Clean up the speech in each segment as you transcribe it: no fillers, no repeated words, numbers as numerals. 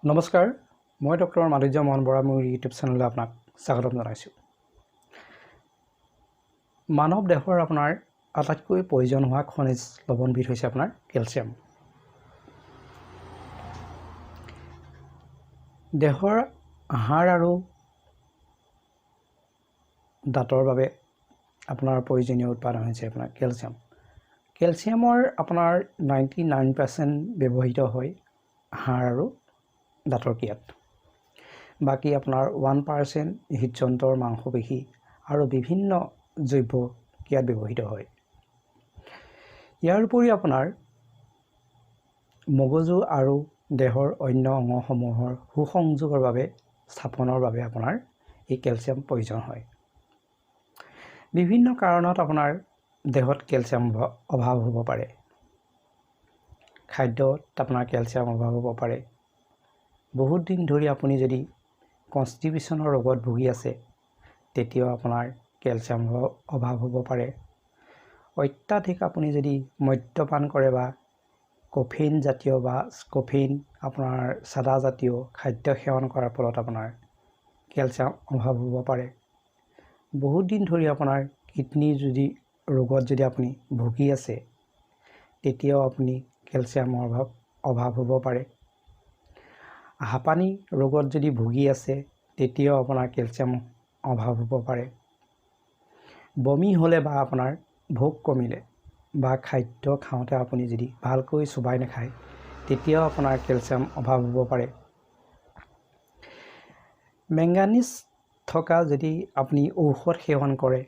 নমস্কাৰ মই ডক্টৰ মাধুৰ্য্য মোহন বৰা মোৰ ইউটিউব চেনেললৈ আপোনাক স্বাগতম জনাইছোঁ। মানৱ দেহৰ আপোনাৰ আটাইতকৈ প্ৰয়োজন হোৱা খনিজ লৱণবিধ হৈছে আপোনাৰ কেলচিয়াম। দেহৰ হাড় আৰু দাঁতৰ বাবে আপোনাৰ প্ৰয়োজনীয় উৎপাদন হৈছে আপোনাৰ কেলচিয়াম। কেলচিয়ামৰ আপোনাৰ 99% ব্যৱহৃত হয় হাড় আৰু দাঁতৰ ক্ৰিয়াত। বাকী আপোনাৰ 1% হৃদযন্ত্ৰৰ মাংসপেশী আৰু বিভিন্ন জৈৱ ক্ৰিয়াত ব্যৱহৃত হয়। ইয়াৰ উপৰি আপোনাৰ মগজু আৰু দেহৰ অন্য অংগসমূহৰ সুসংযোগৰ বাবে স্থাপনৰ বাবে আপোনাৰ এই কেলচিয়াম প্ৰয়োজন হয়। বিভিন্ন কাৰণত আপোনাৰ দেহত কেলচিয়াম অভাৱ হ'ব পাৰে। খাদ্যত আপোনাৰ কেলচিয়াম অভাৱ হ'ব পাৰে। বহুত দিন ধৰি আপুনি যদি কনষ্টিপেশ্যনৰ ৰোগত ভুগি আছে তেতিয়াও আপোনাৰ কেলচিয়াম অভাৱ হ'ব পাৰে। অত্যাধিক আপুনি যদি মদ্যপান কৰে বা কফিন জাতীয় বা কফিন আপোনাৰ চাদা জাতীয় খাদ্য সেৱন কৰাৰ ফলত আপোনাৰ কেলচিয়াম অভাৱ হ'ব পাৰে। বহুত দিন ধৰি আপোনাৰ কিডনিৰ যদি ৰোগত যদি আপুনি ভুগি আছে তেতিয়াও আপুনি কেলচিয়ামৰ অভাৱ হ'ব পাৰে। হাঁপানী ৰোগত যদি ভুগি আছে তেতিয়াও আপোনাৰ কেলচিয়াম অভাৱ হ'ব পাৰে। বমি হ'লে বা আপোনাৰ ভোক কমিলে বা খাদ্য খাওঁতে আপুনি যদি ভালকৈ চোবাই নাখায় তেতিয়াও আপোনাৰ কেলচিয়াম অভাৱ হ'ব পাৰে। মেংগানিজ থকা যদি আপুনি ঔষধ সেৱন কৰে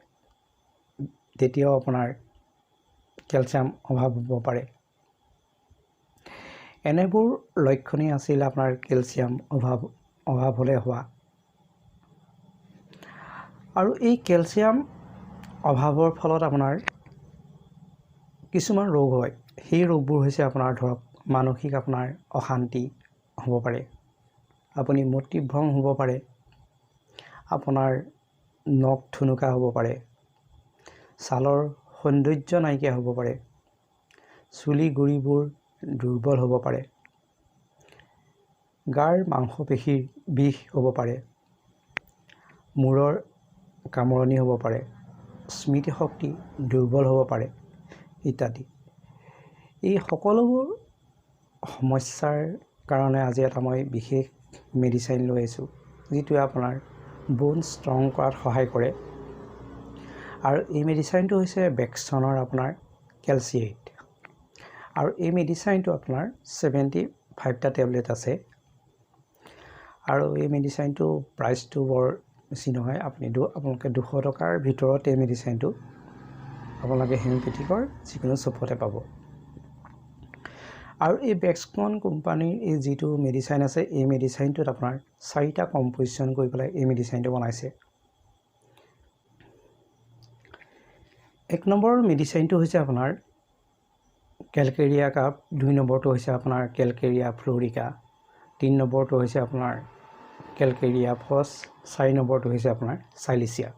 তেতিয়াও আপোনাৰ কেলচিয়াম অভাৱ হ'ব পাৰে। এনেবোৰ লক্ষণেই আছিল আপোনাৰ কেলচিয়াম অভাৱ হ'লে হোৱা। আৰু এই কেলচিয়াম অভাৱৰ ফলত আপোনাৰ কিছুমান ৰোগ হয়। সেই ৰোগবোৰ হৈছে আপোনাৰ ধৰক মানসিক আপোনাৰ অশান্তি হ'ব পাৰে, আপুনি মতিভ্ৰম হ'ব পাৰে, আপোনাৰ নখ থুনুকা হ'ব পাৰে, ছালৰ সৌন্দৰ্য নাইকিয়া হ'ব পাৰে, চুলি গুৰিবোৰ দুৰ্বল হ'ব পাৰে, গাৰ মাংসপেশীৰ বিষ হ'ব পাৰে, মূৰৰ কামৰণি হ'ব পাৰে, স্মৃতিশক্তি দুৰ্বল হ'ব পাৰে ইত্যাদি। এই সকলোবোৰ সমস্যাৰ কাৰণে আজি এটা মই বিশেষ মেডিচাইন লৈ আহিছোঁ যিটোৱে আপোনাৰ বোন ষ্ট্ৰং কৰাত সহায় কৰে। আৰু এই মেডিচাইনটো হৈছে বেকচনৰ আপোনাৰ কেলচিয়েট। আৰু এই মেডিচাইনটো আপোনাৰ 75টা টেবলেট আছে। আৰু এই মেডিচাইনটো প্ৰাইচটো বৰ বেছি নহয়, আপোনালোকে 200 টকাৰ ভিতৰত এই মেডিচাইনটো আপোনালোকে হোমিঅ'পেথিকৰ যিকোনো শ্বপতে পাব। আৰু এই বেকচন কোম্পানীৰ এই যিটো মেডিচাইন আছে এই মেডিচাইনটোত আপোনাৰ 4টা কম্পজিশ্যন কৰি পেলাই এই মেডিচাইনটো বনাইছে। 1 নম্বৰ মেডিচাইনটো হৈছে আপোনাৰ কেলকেৰিয়া কাপ, 2 নম্বৰটো হৈছে আপোনাৰ কেলকেৰিয়া ফ্লৰিকা, 3 নম্বৰটো হৈছে আপোনাৰ কেলকেৰিয়া ফছ, 4 নম্বৰটো হৈছে আপোনাৰ চাইলিচিয়া।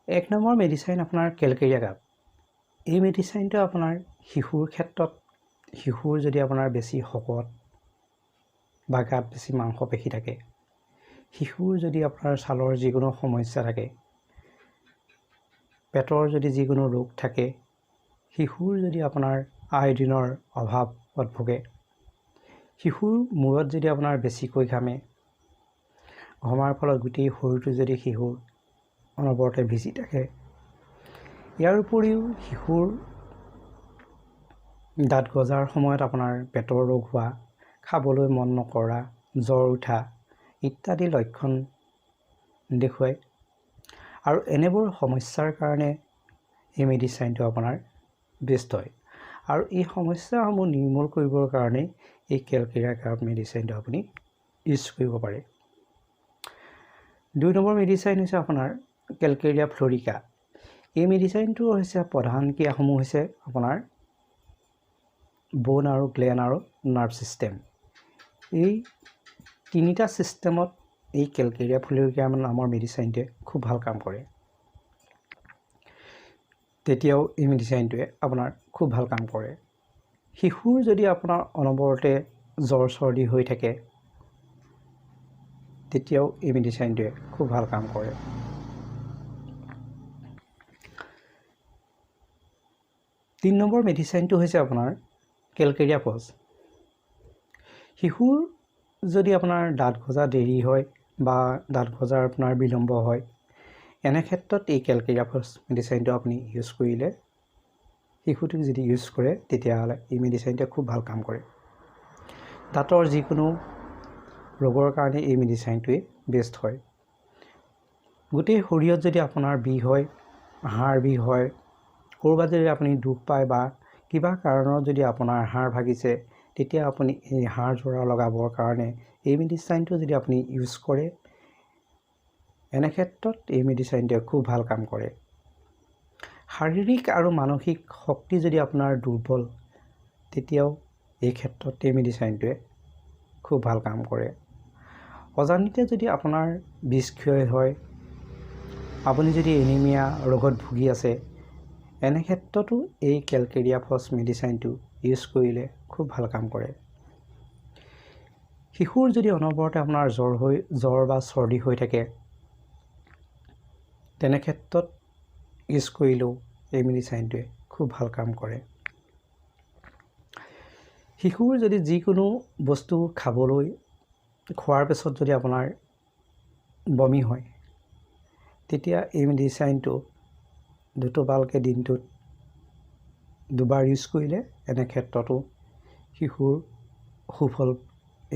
1 নম্বৰ মেডিচাইন আপোনাৰ কেলকেৰিয়া কাপ। এই মেডিচাইনটো আপোনাৰ শিশুৰ ক্ষেত্ৰত, শিশুৰ যদি আপোনাৰ বেছি শকত বা গাত বেছি মাংসপেশী থাকে, শিশুৰ যদি আপোনাৰ ছালৰ যিকোনো সমস্যা থাকে, পেটৰ যদি যিকোনো ৰোগ থাকে, শিশুৰ যদি আপোনাৰ আয়ডিনৰ অভাৱত ভোগে, শিশুৰ মূৰত যদি আপোনাৰ বেছিকৈ ঘামে, ঘমাৰ ফলত গোটেই শৰীৰটো যদি শিশুৰ অনবৰতে ভিজি থাকে, ইয়াৰ উপৰিও শিশুৰ দাঁত গজাৰ সময়ত আপোনাৰ পেটৰ ৰোগ হোৱা, খাবলৈ মন নকৰা, জ্বৰ উঠা ইত্যাদি লক্ষণ দেখুৱায়। আৰু এনেবোৰ সমস্যাৰ কাৰণে এই মেডিচাইনটো আপোনাৰ বেষ্ট হয়। আৰু এই সমস্যাসমূহ নিৰ্মূল কৰিবৰ কাৰণে এই কেলকেৰিয়া কাপ মেডিচাইনটো আপুনি ইউজ কৰিব পাৰে। 2 নম্বৰ মেডিচাইন হৈছে আপোনাৰ কেলকেৰিয়া ফ্লৰিকা। এই মেডিচাইনটো হৈছে প্ৰধান ক্ৰিয়াসমূহ হৈছে আপোনাৰ বোন আৰু গ্লেন আৰু নাৰ্ভ ছিষ্টেম। এই 3টা ছিষ্টেমত এই কেলকেৰিয়া ফ্লৰিকা নামৰ মেডিচাইনটোৱে খুব ভাল কাম কৰে। তেতিয়াও এই মেডিচাইনটোৱে আপোনাৰ খুব ভাল কাম কৰে। শিশুৰ যদি আপোনাৰ অনবৰতে জ্বৰ চৰ্দি হৈ থাকে তেতিয়াও এই মেডিচাইনটোৱে খুব ভাল কাম কৰে। 3 নম্বৰ মেডিচাইনটো হৈছে আপোনাৰ কেলকেৰিয়া ফজ। শিশুৰ যদি আপোনাৰ দাঁত গজা দেৰি হয় বা দাঁত গজাৰ আপোনাৰ বিলম্ব হয়, এনে ক্ষেত্ৰত এই কেলকেৰিয়া ফজ মেডিচাইনটো আপুনি ইউজ কৰিলে, শিশুটোক যদি ইউজ কৰে তেতিয়াহ'লে এই মেডিচাইনটোৱে খুব ভাল কাম কৰে। দাঁতৰ যিকোনো ৰোগৰ কাৰণে এই মেডিচাইনটোৱে বেষ্ট হয়। গোটেই শৰীৰত যদি আপোনাৰ বিষ হয়, হাড় বিষ হয়, ক'ৰবাত যদি আপুনি দুখ পায় বা কিবা কাৰণত যদি আপোনাৰ হাড় ভাগিছে, তেতিয়া আপুনি এই হাড় জোৰা লগাবৰ কাৰণে এই মেডিচাইনটো যদি আপুনি ইউজ কৰে, এনে ক্ষেত্ৰত এই মেডিচাইনটোৱে খুব ভাল কাম কৰে। শাৰীৰিক আৰু মানসিক শক্তি যদি আপোনাৰ দুৰ্বল, তেতিয়াও এই ক্ষেত্ৰত এই মেডিচাইনটোৱে খুব ভাল কাম কৰে। অজানিতে যদি আপোনাৰ বিষক্ষয় হয়, আপুনি যদি এনিমিয়া ৰোগত ভুগি আছে, এনে ক্ষেত্ৰতো এই কেলকেৰিয়া ফজ মেডিচাইনটো ইউজ কৰিলে খুব ভাল কাম কৰে। শিশুৰ যদি অনবৰতে আপোনাৰ জ্বৰ বা চৰ্দি হৈ থাকে, তেনে ক্ষেত্ৰত ইউজ কৰিলেও এই মেডিচাইনটোৱে খুব ভাল কাম কৰে। শিশুৰ যদি যিকোনো বস্তু খোৱাৰ পিছত যদি আপোনাৰ বমি হয়, তেতিয়া এই মেডিচাইনটো দুটোপালকৈ দিনটোত দুবাৰ ইউজ কৰিলে এনে ক্ষেত্ৰতো শিশুৰ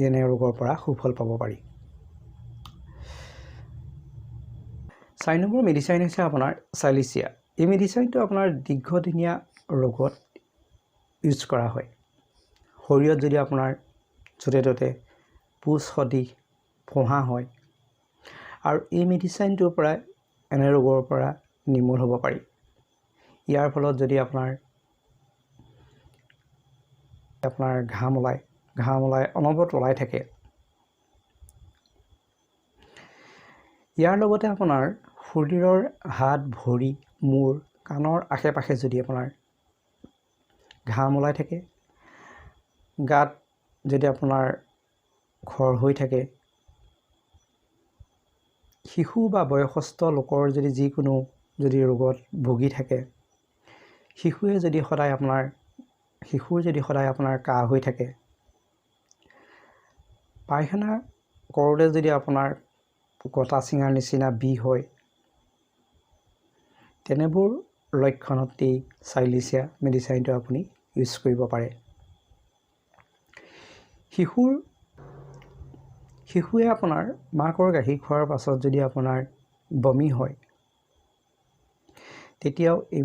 এনে ৰোগৰ পৰা সুফল পাব পাৰি। 4 নম্বৰ মেডিচাইন হৈছে আপোনাৰ চাইলিচিয়া। এই মেডিচাইনটো আপোনাৰ দীৰ্ঘদিনীয়া ৰোগত ইউজ কৰা হয়। শৰীৰত যদি আপোনাৰ য'তে ত'তে পুজ সদৃশ ফোঁহা হয়, আৰু এই মেডিচাইনটোৰ পৰাই এনে ৰোগৰ পৰা নিৰ্মূল হ'ব পাৰি। ইয়াৰ ফলত যদি আপোনাৰ ঘাম ওলাই অনবৰত ওলাই থাকে, ইয়াৰ লগতে আপোনাৰ শৰীৰৰ হাত, ভৰি, মূৰ, কাণৰ আশে পাশে যদি আপোনাৰ ঘাম ওলাই থাকে, গাত যদি আপোনাৰ খৰ হৈ থাকে, শিশু বা বয়সস্থ লোকৰ যদি যিকোনো যদি ৰোগত ভুগি থাকে, শিশুৰ যদি সদায় আপোনাৰ কাহ হৈ থাকে, পায়খানা কৰোঁতে যদি আপোনাৰ কটা চিঙাৰ নিচিনা বিষ হয়, তেনেবোৰ লক্ষণত এই চাইলিচিয়া মেডিচাইনটো আপুনি ইউজ কৰিব পাৰে। শিশুৱে আপোনাৰ মাকৰ গাখীৰ খোৱাৰ পাছত যদি আপোনাৰ বমি হয়, তেতিয়াও এই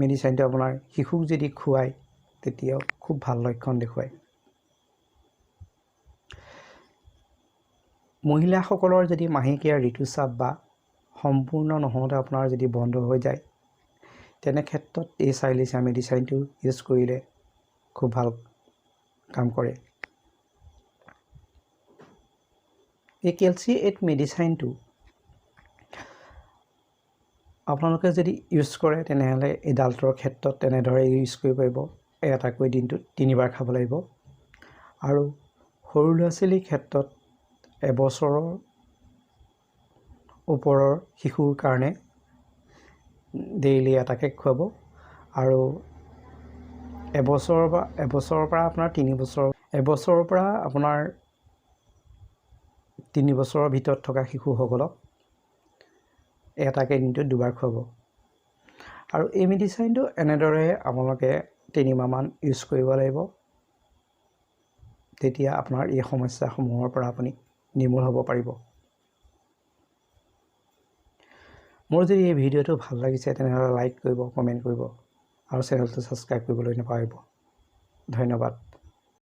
মেডিচাইনটো আপোনাৰ শিশুক যদি খুৱায়, তেতিয়াও খুব ভাল লক্ষণ দেখুৱায়। মহিলাসকলৰ যদি মাহেকীয়া ঋতুস্ৰাৱ বা সম্পূৰ্ণ নহওঁতে আপোনাৰ যদি বন্ধ হৈ যায়, তেনে ক্ষেত্ৰত এই চাইলিচিয়া মেডিচাইনটো ইউজ কৰিলে খুব ভাল কাম কৰে। এই কেলচি 8 মেডিচাইনটো আপোনালোকে যদি ইউজ কৰে, তেনেহ'লে এই ডাল্টৰ ক্ষেত্ৰত তেনেদৰে ইউজ কৰিব পাৰিব। এটাকৈ দিনটোত 3 বাৰ খাব লাগিব। আৰু সৰু ল'ৰা ছোৱালীৰ ক্ষেত্ৰত এবছৰৰ ওপৰৰ শিশুৰ কাৰণে ডেইলি এটাকৈ খুৱাব। আৰু এবছৰৰ পৰা আপোনাৰ 3 বছৰৰ ভিতৰত থকা শিশুসকলক এটাকৈ দিনটোত 2 বাৰ খুৱাব। আৰু এই মেডিচাইনটো এনেদৰে আপোনালোকে 3 মাহমান ইউজ কৰিব লাগিব। তেতিয়া আপোনাৰ এই সমস্যাসমূহৰ পৰা আপুনি নিৰ্মূল হ'ব পাৰিব। মোৰ যদি এই ভিডিঅ'টো ভাল লাগিছে, তেনেহ'লে লাইক কৰিব, কমেণ্ট কৰিব আৰু চেনেলটো ছাবস্ক্ৰাইব কৰিবলৈ নাপাহৰিব। ধন্যবাদ।